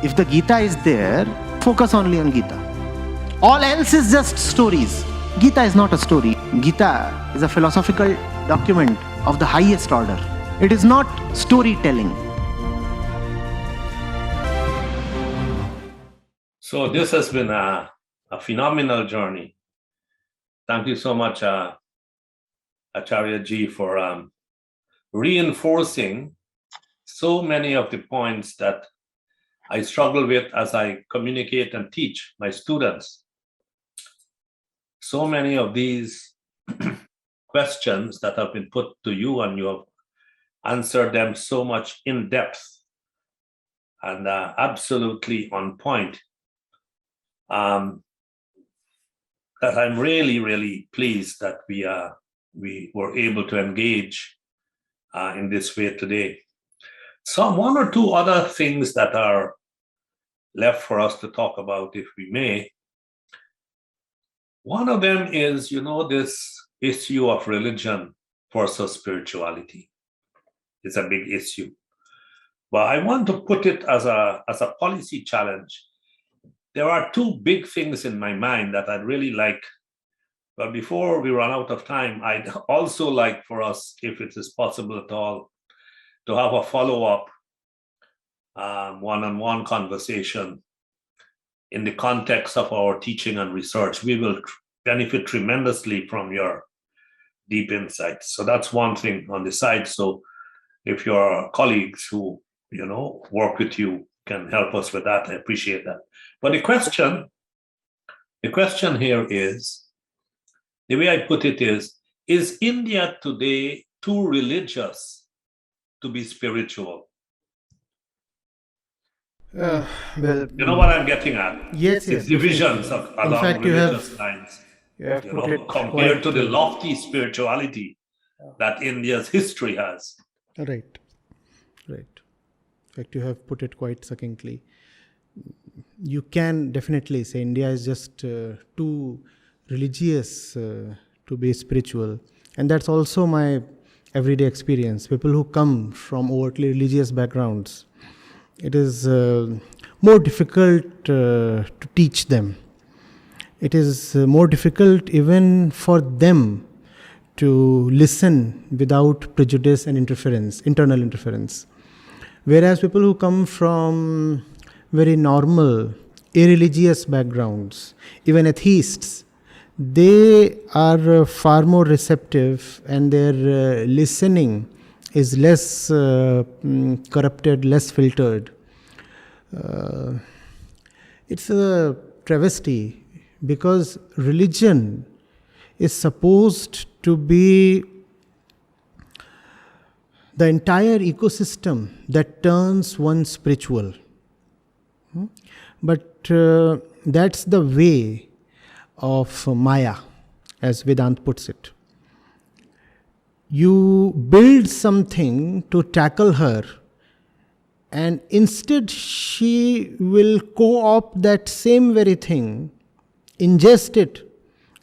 If the Gita is there, focus only on Gita. All else is just stories. Gita is not a story. Gita is a philosophical document of the highest order. It is not storytelling. So this has been a phenomenal journey. Thank you so much, Acharya Ji, for reinforcing so many of the points that I struggle with as I communicate and teach my students. So many of these questions that have been put to you, and you have answered them so much in depth and absolutely on point. That I'm really, really pleased that we were able to engage in this way today. So one or two other things that are left for us to talk about, if we may. One of them is, this issue of religion versus spirituality. It's a big issue. But I want to put it as a policy challenge. There are two big things in my mind that I'd really like. But before we run out of time, I'd also like for us, if it is possible at all, to have a follow-up one-on-one conversation in the context of our teaching and research. We will benefit tremendously from your deep insights. So that's one thing on the side. So if your colleagues who, work with you can help us with that, I appreciate that. But the question here is, the way I put it is India today too religious to be spiritual? Well, you know what I'm getting at? Yes, it's divisions along religious lines. Compared to the lofty spirituality that India's history has. Right. In fact, you have put it quite succinctly. You can definitely say India is just too religious to be spiritual. And that's also my everyday experience. People who come from overtly religious backgrounds, it is more difficult to teach them. It is more difficult even for them to listen without prejudice and internal interference. Whereas people who come from very normal, irreligious backgrounds, even atheists, they are far more receptive, and their listening is less corrupted, less filtered. It's a travesty, because religion is supposed to be the entire ecosystem that turns one spiritual. But that's the way of Maya, as Vedanta puts it. You build something to tackle her, and instead she will co-opt that same very thing, ingest it,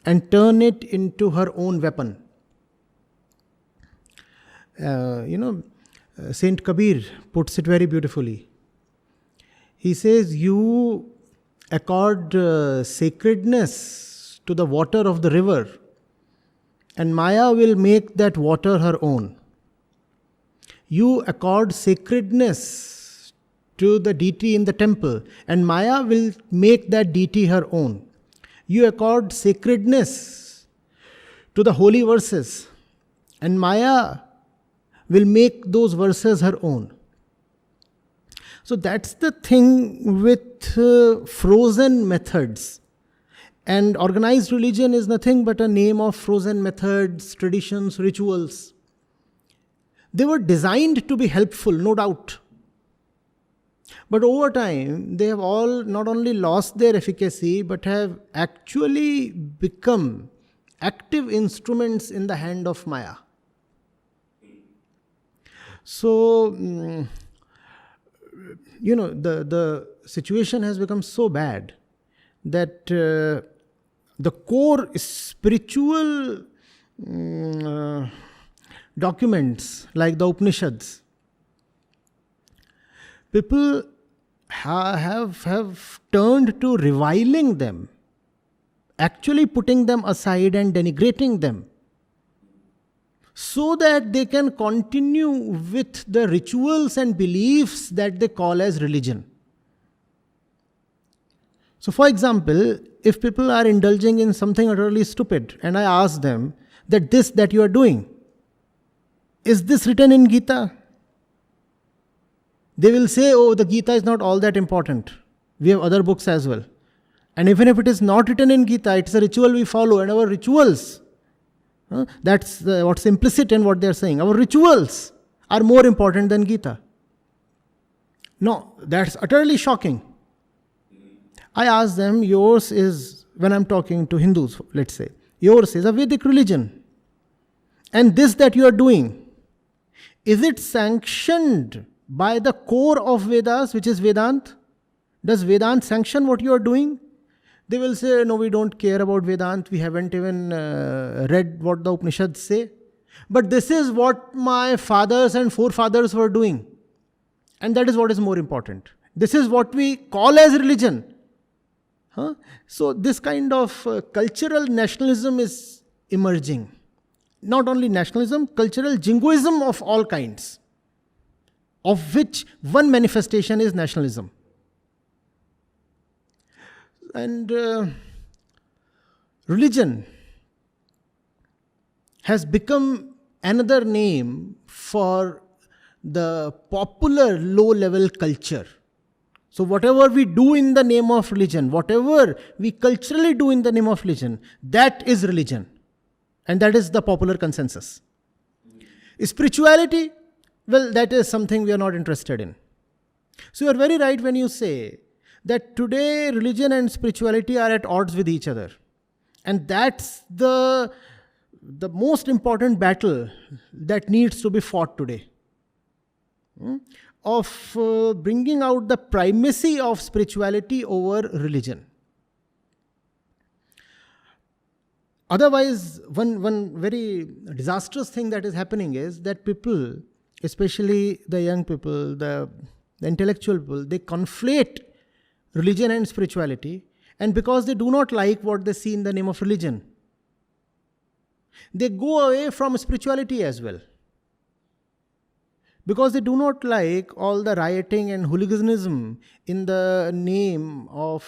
and turn it into her own weapon. Saint Kabir puts it very beautifully. He says, you accord sacredness to the water of the river, and Maya will make that water her own. You accord sacredness to the deity in the temple, and Maya will make that deity her own. You accord sacredness to the holy verses, and Maya will make those verses her own. So that's the thing with frozen methods. And organized religion is nothing but a name of frozen methods, traditions, rituals. They were designed to be helpful, no doubt. But over time, they have all not only lost their efficacy, but have actually become active instruments in the hand of Maya. So, the situation has become so bad that the core spiritual documents like the Upanishads, people have turned to reviling them, actually putting them aside and denigrating them, so that they can continue with the rituals and beliefs that they call as religion. So, for example, if people are indulging in something utterly stupid, and I ask them that this that you are doing, is this written in Gita? They will say, oh, the Gita is not all that important. We have other books as well. And even if it is not written in Gita, it's a ritual we follow, and our rituals, that's what's implicit in what they're saying. Our rituals are more important than Gita. No, that's utterly shocking. I ask them, yours is, when I'm talking to Hindus, let's say, yours is a Vedic religion. And this that you are doing, is it sanctioned by the core of Vedas, which is Vedant? Does Vedant sanction what you are doing? They will say, no, we don't care about Vedant. We haven't even read what the Upanishads say. But this is what my fathers and forefathers were doing. And that is what is more important. This is what we call as religion. So this kind of cultural nationalism is emerging. Not only nationalism, cultural jingoism of all kinds, of which one manifestation is nationalism. And religion has become another name for the popular low-level culture. So whatever we do in the name of religion, whatever we culturally do in the name of religion, that is religion. And that is the popular consensus. Spirituality, well, that is something we are not interested in. So you are very right when you say that today religion and spirituality are at odds with each other. And that's the most important battle that needs to be fought today. Of bringing out the primacy of spirituality over religion. Otherwise, one very disastrous thing that is happening is that people, especially the young people, the intellectual people, they conflate religion and spirituality, and because they do not like what they see in the name of religion, they go away from spirituality as well. Because they do not like all the rioting and hooliganism in the name of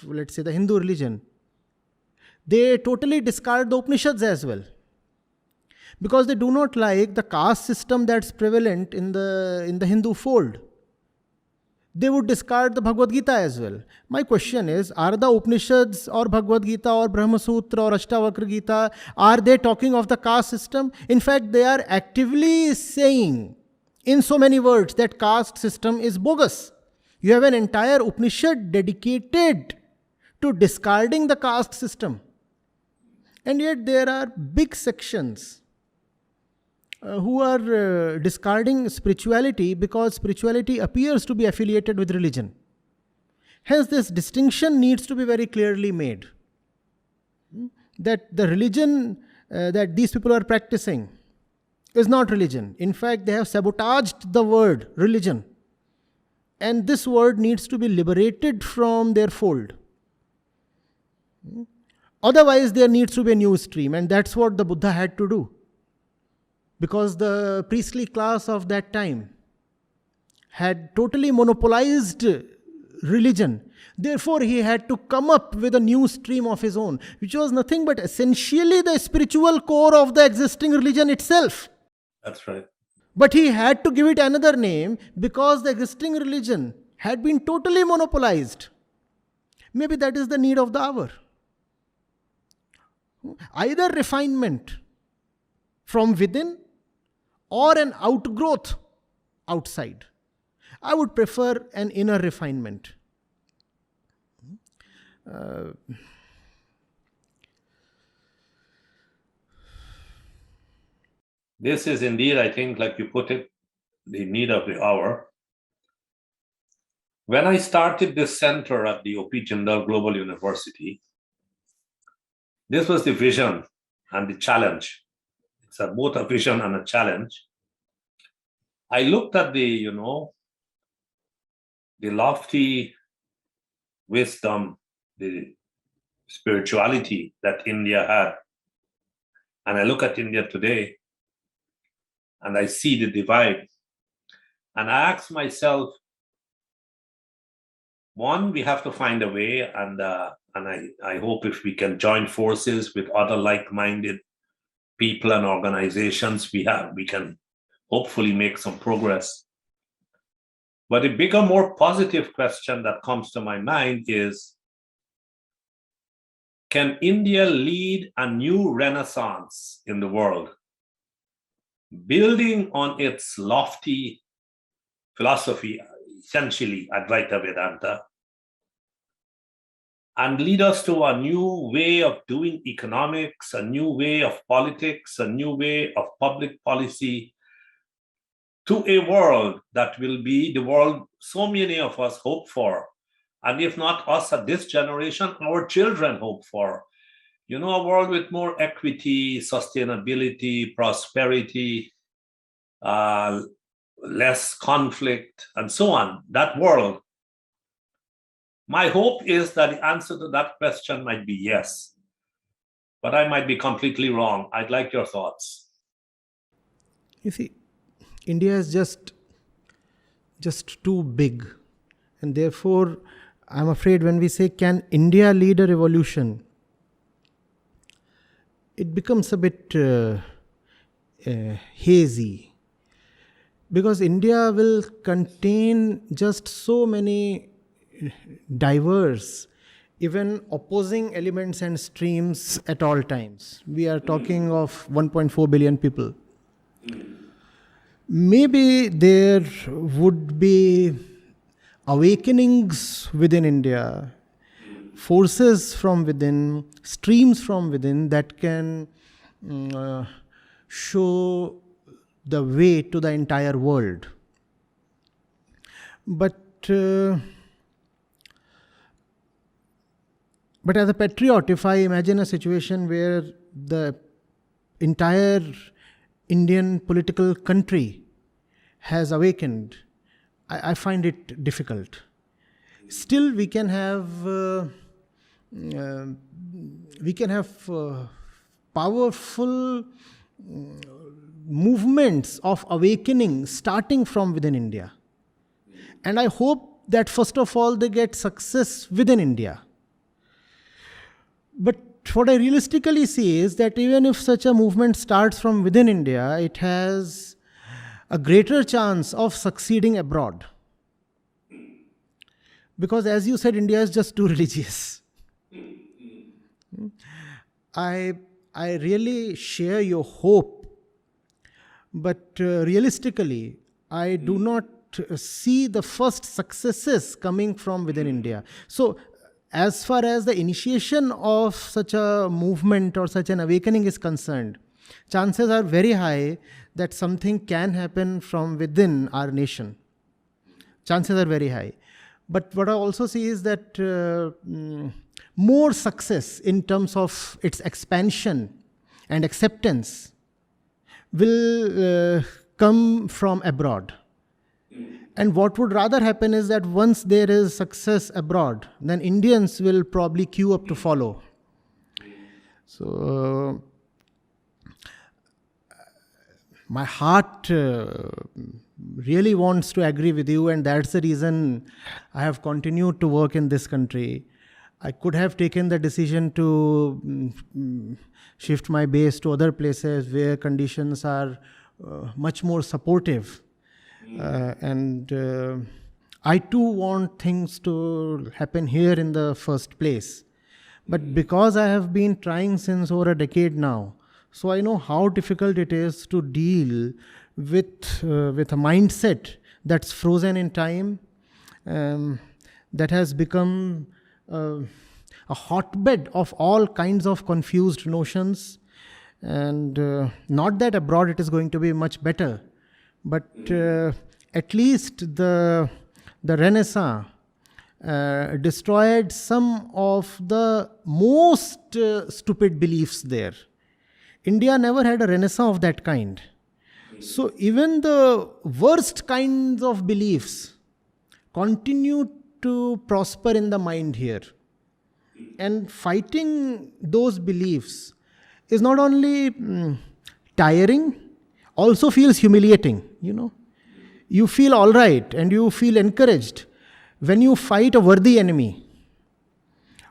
let's say, the Hindu religion. They totally discard the Upanishads as well. Because they do not like the caste system that's prevalent in the Hindu fold. They would discard the Bhagavad Gita as well. My question is, are the Upanishads or Bhagavad Gita or Brahma Sutra or Ashtavakra Gita, are they talking of the caste system? In fact, they are actively saying in so many words that caste system is bogus. You have an entire Upanishad dedicated to discarding the caste system. And yet there are big sections who are discarding spirituality because spirituality appears to be affiliated with religion. Hence, this distinction needs to be very clearly made. That the religion that these people are practicing is not religion. In fact, they have sabotaged the word religion. And this word needs to be liberated from their fold. Otherwise, there needs to be a new stream, and that's what the Buddha had to do. Because the priestly class of that time had totally monopolized religion. Therefore, he had to come up with a new stream of his own, which was nothing but essentially the spiritual core of the existing religion itself. That's right. But he had to give it another name because the existing religion had been totally monopolized. Maybe that is the need of the hour. Either refinement from within or an outgrowth outside. I would prefer an inner refinement. This is indeed, I think, like you put it, the need of the hour. When I started this center at the O.P. Jindal Global University, this was the vision and the challenge. It's both a vision and a challenge. I looked at the, the lofty wisdom, the spirituality that India had. And I look at India today and I see the divide. And I ask myself, one, we have to find a way, and I hope if we can join forces with other like-minded people and organizations, we can hopefully make some progress. But a bigger, more positive question that comes to my mind is, can India lead a new renaissance in the world, building on its lofty philosophy, essentially Advaita Vedanta, and lead us to a new way of doing economics, a new way of politics, a new way of public policy, to a world that will be the world so many of us hope for. And if not us at this generation, our children hope for. You know, a world with more equity, sustainability, prosperity, less conflict, and so on. That world. My hope is that the answer to that question might be yes, but I might be completely wrong. I'd like your thoughts. You see, India is just too big, and therefore I'm afraid when we say, can India lead a revolution, it becomes a bit hazy, because India will contain just so many diverse, even opposing elements and streams at all times. We are talking of 1.4 billion people. Maybe there would be awakenings within India, forces from within, streams from within that can show the way to the entire world. But as a patriot, if I imagine a situation where the entire Indian political country has awakened, I find it difficult. Still, we can have powerful movements of awakening starting from within India. And I hope that first of all they get success within India. But what I realistically see is that even if such a movement starts from within India, it has a greater chance of succeeding abroad. Because as you said, India is just too religious. I really share your hope, but realistically, I do not see the first successes coming from within India. So, as far as the initiation of such a movement or such an awakening is concerned, chances are very high that something can happen from within our nation. Chances are very high. But what I also see is that more success in terms of its expansion and acceptance will come from abroad. And what would rather happen is that once there is success abroad, then Indians will probably queue up to follow. So, my heart really wants to agree with you, and that's the reason I have continued to work in this country. I could have taken the decision to shift my base to other places where conditions are much more supportive. And I too want things to happen here in the first place. But because I have been trying since over a decade now, so I know how difficult it is to deal with a mindset that's frozen in time, that has become a hotbed of all kinds of confused notions. And not that abroad it is going to be much better, but at least the Renaissance destroyed some of the most stupid beliefs there. India never had a Renaissance of that kind. So even the worst kinds of beliefs continue to prosper in the mind here. And fighting those beliefs is not only tiring, also feels humiliating, You feel all right and you feel encouraged when you fight a worthy enemy.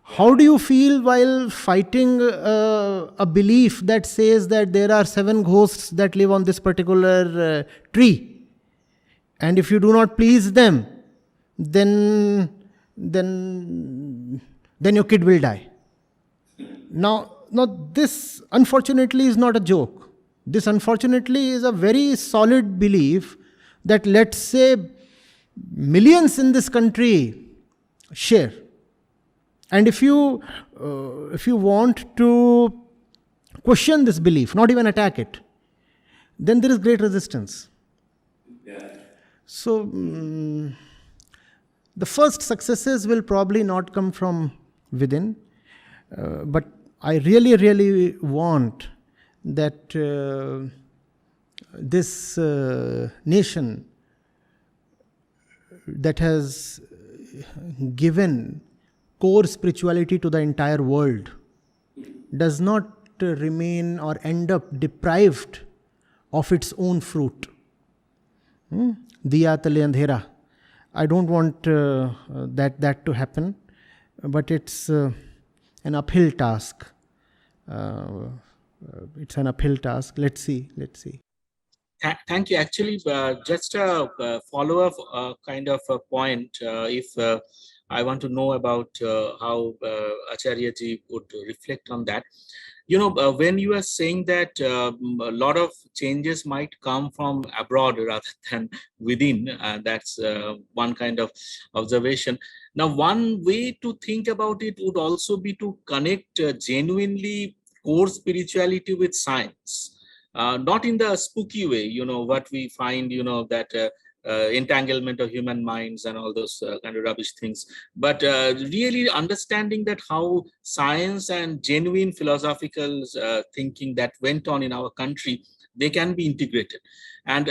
How do you feel while fighting a belief that says that there are 7 ghosts that live on this particular tree? And if you do not please them, then your kid will die. Now, this unfortunately is not a joke. This unfortunately is a very solid belief that, let's say, millions in this country share. And if you want to question this belief, not even attack it, then there is great resistance. So the first successes will probably not come from within, but I really, really want that this nation that has given core spirituality to the entire world does not remain or end up deprived of its own fruit. Diya tale andhera. I don't want that to happen, but it's an uphill task. It's an uphill task. Let's see. Thank you. Actually, just a follow-up kind of a point. If I want to know about how Acharya ji would reflect on that. When you are saying that a lot of changes might come from abroad rather than within, that's one kind of observation. Now, one way to think about it would also be to connect genuinely core spirituality with science. Not in the spooky way, what we find, that entanglement of human minds and all those kind of rubbish things, but really understanding that how science and genuine philosophical thinking that went on in our country, they can be integrated. And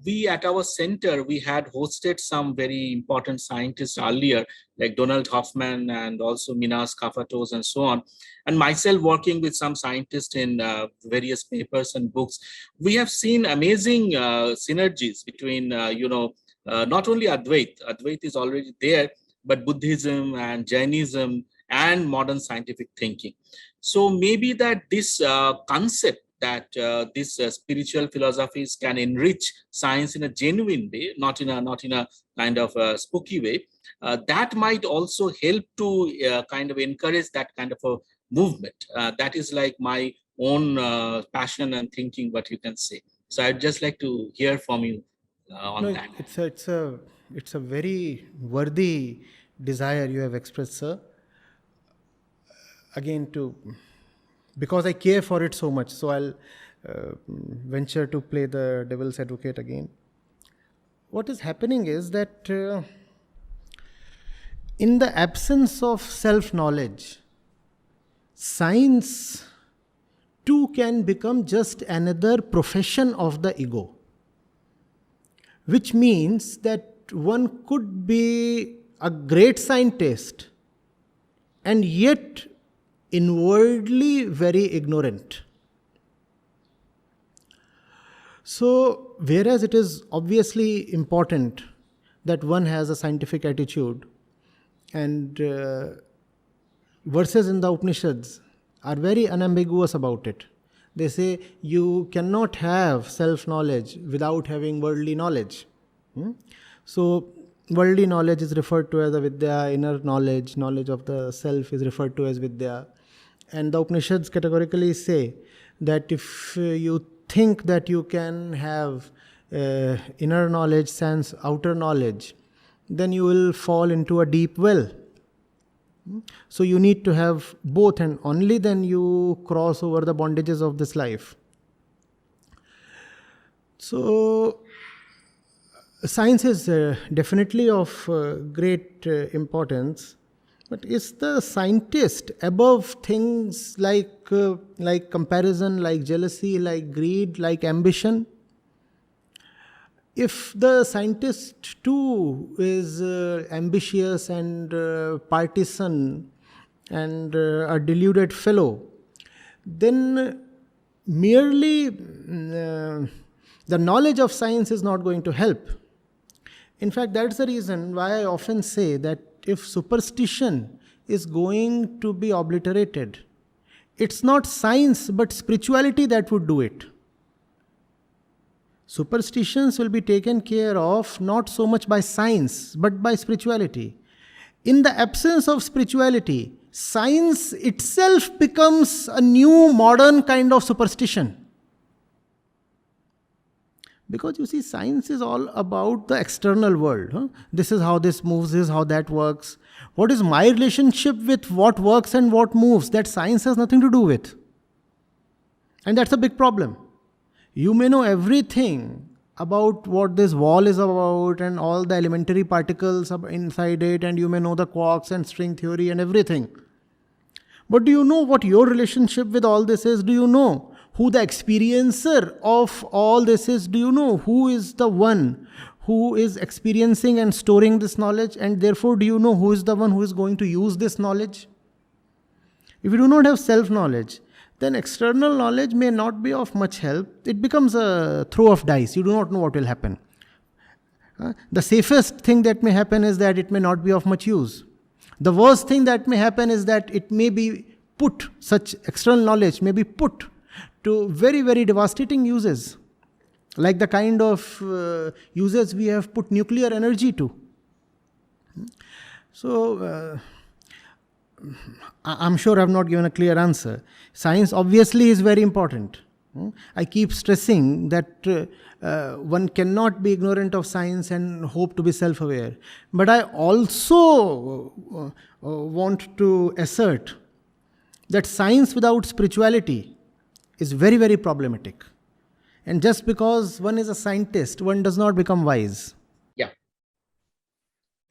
we at our center, we had hosted some very important scientists earlier, like Donald Hoffman and also Minas Kafatos and so on. And myself working with some scientists in various papers and books, we have seen amazing synergies between, not only Advait is already there, but Buddhism and Jainism and modern scientific thinking. So maybe that this concept that these spiritual philosophies can enrich science in a genuine way, not in a kind of spooky way, that might also help to kind of encourage that kind of a movement. That is like my own passion and thinking, what you can say. So I'd just like to hear from you on that. It's a very worthy desire you have expressed, sir. Again, because I care for it so much, so I'll venture to play the devil's advocate again. What is happening is that in the absence of self-knowledge, science too can become just another profession of the ego, which means that one could be a great scientist and yet inwardly very ignorant. So, whereas it is obviously important that one has a scientific attitude, and verses in the Upanishads are very unambiguous about it. They say you cannot have self-knowledge without having worldly knowledge. So, worldly knowledge is referred to as avidya, inner knowledge of the self is referred to as vidya. And the Upanishads categorically say that if you think that you can have inner knowledge sans outer knowledge, then you will fall into a deep well. So you need to have both, and only then you cross over the bondages of this life. So science is definitely of great importance. But is the scientist above things like comparison, like jealousy, like greed, like ambition? if the scientist too is ambitious and partisan and a deluded fellow, then merely the knowledge of science is not going to help. In fact, that's the reason why I often say that if superstition is going to be obliterated, it's not science but spirituality that would do it. Superstitions will be taken care of not so much by science but by spirituality. In the absence of spirituality, science itself becomes a new modern kind of superstition. Because you see, science is all about the external world. Huh? This is how this moves, this is how that works. What is my relationship with what works and what moves? That science has nothing to do with. And that's a big problem. You may know everything about what this wall is about and all the elementary particles inside it, and you may know the quarks and string theory and everything. But do you know what your relationship with all this is? Do you know who the experiencer of all this is? Do you know who is the one who is experiencing and storing this knowledge? And therefore, do you know who is the one who is going to use this knowledge? If you do not have self-knowledge, then external knowledge may not be of much help. It becomes a throw of dice. You do not know what will happen. The safest thing that may happen is that it may not be of much use. The worst thing that may happen is that it may be put, such external knowledge may be put to very, very devastating uses, like the kind of uses we have put nuclear energy to. So, I'm sure I've not given a clear answer. Science obviously is very important. I keep stressing that one cannot be ignorant of science and hope to be self-aware. But I also want to assert that science without spirituality is very, very problematic. And just because one is a scientist, one does not become wise. Yeah.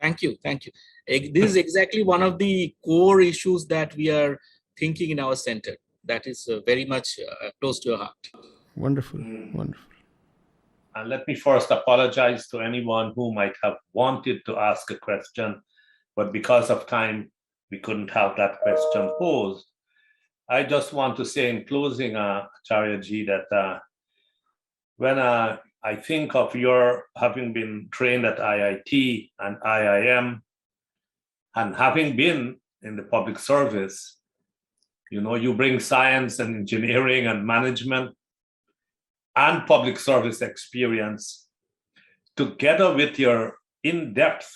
Thank you. Thank you. This is exactly one of the core issues that we are thinking in our center. That is very much close to your heart. Wonderful. Wonderful. And let me first apologize to anyone who might have wanted to ask a question, but because of time, we couldn't have that question posed. I just want to say in closing, Acharya ji, that when I think of your having been trained at IIT and IIM and having been in the public service, you know, you bring science and engineering and management and public service experience together with your in-depth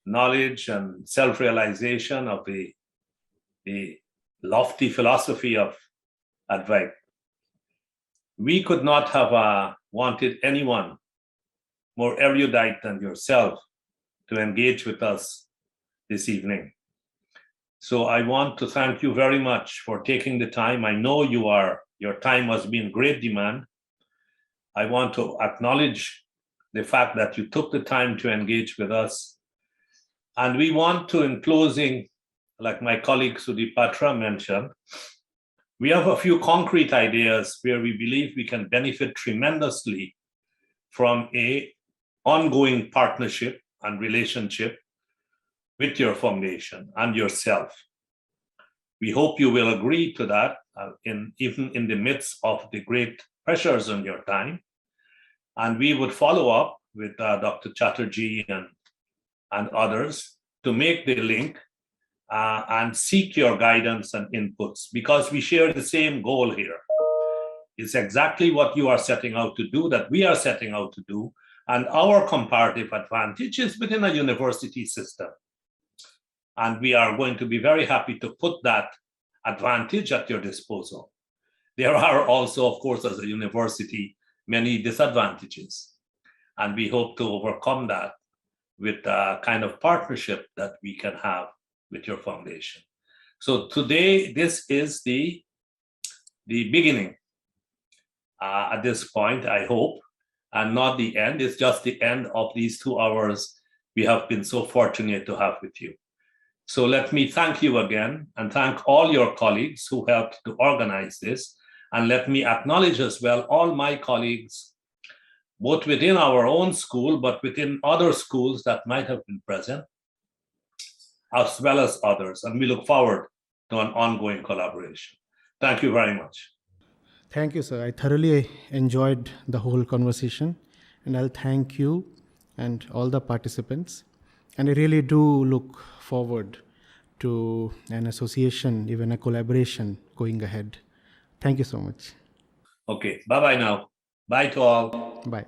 knowledge and self-realization of the lofty philosophy of Advaita. We could not have wanted anyone more erudite than yourself to engage with us this evening. So I want to thank you very much for taking the time. I know your time must be in great demand. I want to acknowledge the fact that you took the time to engage with us. And we want to, in closing, like my colleague Sudip Patra mentioned, we have a few concrete ideas where we believe we can benefit tremendously from an ongoing partnership and relationship with your foundation and yourself. We hope you will agree to that, even in the midst of the great pressures on your time. And we would follow up with Dr. Chatterjee and others to make the link and seek your guidance and inputs, because we share the same goal here. It's exactly what you are setting out to do, that we are setting out to do, and our comparative advantage is within a university system. And we are going to be very happy to put that advantage at your disposal. There are also, of course, as a university, many disadvantages, and we hope to overcome that with a kind of partnership that we can have with your foundation. So today, this is the beginning at this point, I hope, and not the end. It's just the end of these 2 hours we have been so fortunate to have with you. So let me thank you again and thank all your colleagues who helped to organize this. And let me acknowledge as well all my colleagues both within our own school, but within other schools that might have been present, as well as others. And we look forward to an ongoing collaboration. Thank you very much. Thank you, sir. I thoroughly enjoyed the whole conversation, and I'll thank you and all the participants. And I really do look forward to an association, even a collaboration going ahead. Thank you so much. Okay, bye-bye now. Bye to all. Bye.